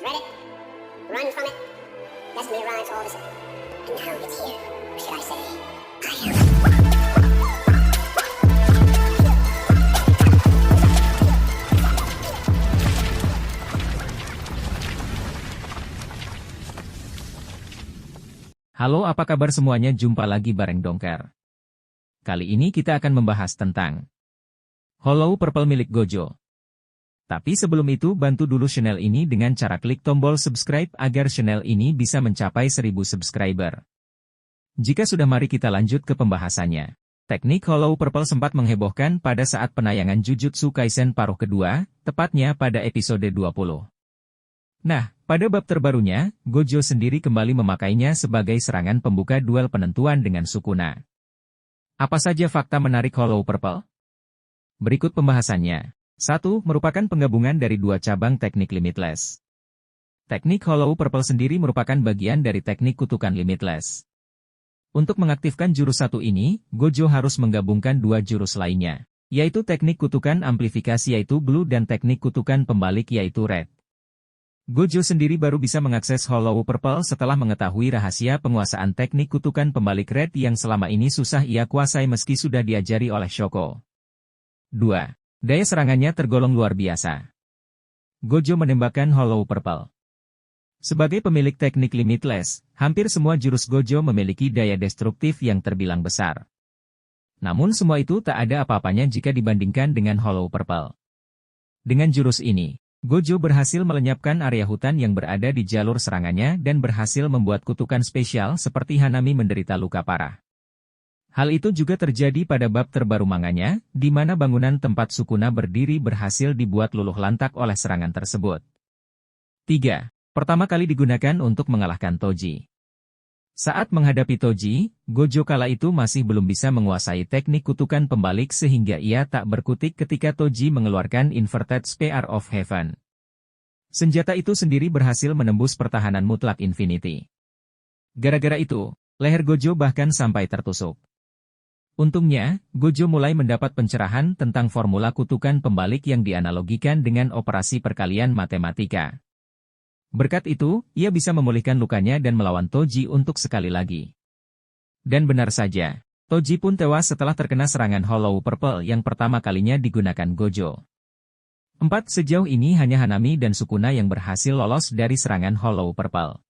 Dread it, run from it, destiny arrives all of a sudden. And now it's here, or should I say, I am. Halo, apa kabar semuanya? Jumpa lagi bareng Dongker. Kali ini kita akan membahas tentang Hollow Purple milik Gojo. Tapi sebelum itu, bantu dulu channel ini dengan cara klik tombol subscribe agar channel ini bisa mencapai 1000 subscriber. Jika sudah, mari kita lanjut ke pembahasannya. Teknik Hollow Purple sempat menghebohkan pada saat penayangan Jujutsu Kaisen paruh kedua, tepatnya pada episode 20. Nah, pada bab terbarunya, Gojo sendiri kembali memakainya sebagai serangan pembuka duel penentuan dengan Sukuna. Apa saja fakta menarik Hollow Purple? Berikut pembahasannya. 1. Merupakan penggabungan dari dua cabang teknik Limitless. Teknik Hollow Purple sendiri merupakan bagian dari teknik kutukan Limitless. Untuk mengaktifkan jurus satu ini, Gojo harus menggabungkan dua jurus lainnya, yaitu teknik kutukan amplifikasi yaitu Blue dan teknik kutukan pembalik yaitu Red. Gojo sendiri baru bisa mengakses Hollow Purple setelah mengetahui rahasia penguasaan teknik kutukan pembalik Red yang selama ini susah ia kuasai meski sudah diajari oleh Shoko. 2. Daya serangannya tergolong luar biasa. Gojo menembakkan Hollow Purple. Sebagai pemilik teknik Limitless, hampir semua jurus Gojo memiliki daya destruktif yang terbilang besar. Namun semua itu tak ada apa-apanya jika dibandingkan dengan Hollow Purple. Dengan jurus ini, Gojo berhasil melenyapkan area hutan yang berada di jalur serangannya dan berhasil membuat kutukan spesial seperti Hanami menderita luka parah. Hal itu juga terjadi pada bab terbaru manganya, di mana bangunan tempat Sukuna berdiri berhasil dibuat luluh lantak oleh serangan tersebut. 3. Pertama kali digunakan untuk mengalahkan Toji. Saat menghadapi Toji, Gojo kala itu masih belum bisa menguasai teknik kutukan pembalik sehingga ia tak berkutik ketika Toji mengeluarkan Inverted Spear of Heaven. Senjata itu sendiri berhasil menembus pertahanan mutlak Infinity. Gara-gara itu, leher Gojo bahkan sampai tertusuk. Untungnya, Gojo mulai mendapat pencerahan tentang formula kutukan pembalik yang dianalogikan dengan operasi perkalian matematika. Berkat itu, ia bisa memulihkan lukanya dan melawan Toji untuk sekali lagi. Dan benar saja, Toji pun tewas setelah terkena serangan Hollow Purple yang pertama kalinya digunakan Gojo. 4. Sejauh ini hanya Hanami dan Sukuna yang berhasil lolos dari serangan Hollow Purple.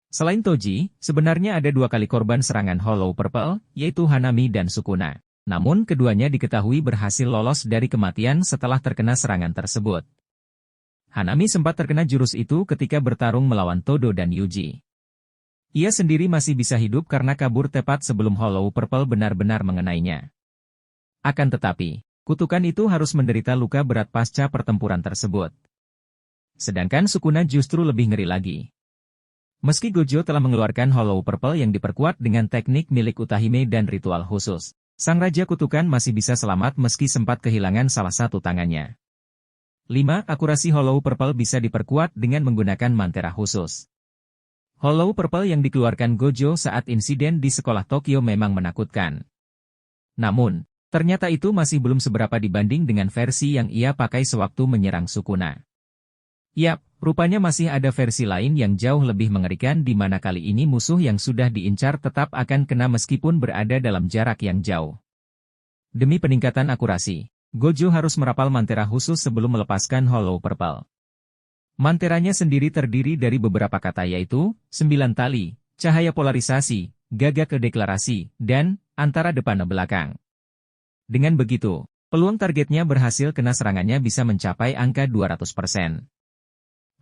Selain Toji, sebenarnya ada dua kali korban serangan Hollow Purple, yaitu Hanami dan Sukuna. Namun keduanya diketahui berhasil lolos dari kematian setelah terkena serangan tersebut. Hanami sempat terkena jurus itu ketika bertarung melawan Todo dan Yuji. Ia sendiri masih bisa hidup karena kabur tepat sebelum Hollow Purple benar-benar mengenainya. Akan tetapi, kutukan itu harus menderita luka berat pasca pertempuran tersebut. Sedangkan Sukuna justru lebih ngeri lagi. Meski Gojo telah mengeluarkan Hollow Purple yang diperkuat dengan teknik milik Utahime dan ritual khusus, sang Raja Kutukan masih bisa selamat meski sempat kehilangan salah satu tangannya. 5. Akurasi Hollow Purple bisa diperkuat dengan menggunakan mantra khusus. Hollow Purple yang dikeluarkan Gojo saat insiden di sekolah Tokyo memang menakutkan. Namun, ternyata itu masih belum seberapa dibanding dengan versi yang ia pakai sewaktu menyerang Sukuna. Yap, rupanya masih ada versi lain yang jauh lebih mengerikan di mana kali ini musuh yang sudah diincar tetap akan kena meskipun berada dalam jarak yang jauh. Demi peningkatan akurasi, Gojo harus merapal mantra khusus sebelum melepaskan Hollow Purple. Manteranya sendiri terdiri dari beberapa kata yaitu, 9 tali, cahaya polarisasi, gagak deklarasi, dan antara depan dan belakang. Dengan begitu, peluang targetnya berhasil kena serangannya bisa mencapai angka 200%.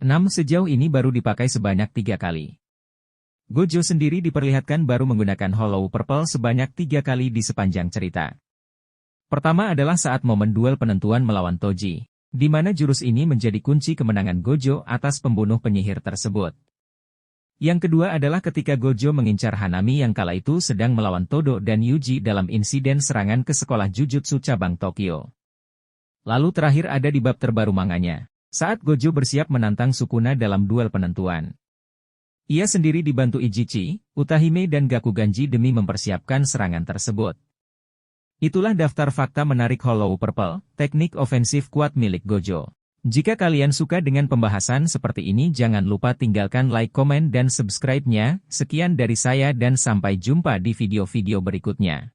6. Sejauh ini baru dipakai sebanyak 3 kali. Gojo sendiri diperlihatkan baru menggunakan Hollow Purple sebanyak 3 kali di sepanjang cerita. Pertama adalah saat momen duel penentuan melawan Toji, di mana jurus ini menjadi kunci kemenangan Gojo atas pembunuh penyihir tersebut. Yang kedua adalah ketika Gojo mengincar Hanami yang kala itu sedang melawan Todo dan Yuji dalam insiden serangan ke sekolah Jujutsu cabang Tokyo. Lalu terakhir ada di bab terbaru manganya, saat Gojo bersiap menantang Sukuna dalam duel penentuan. Ia sendiri dibantu Ijichi, Utahime dan Gakuganji demi mempersiapkan serangan tersebut. Itulah daftar fakta menarik Hollow Purple, teknik ofensif kuat milik Gojo. Jika kalian suka dengan pembahasan seperti ini jangan lupa tinggalkan like, komen, dan subscribe-nya. Sekian dari saya dan sampai jumpa di video-video berikutnya.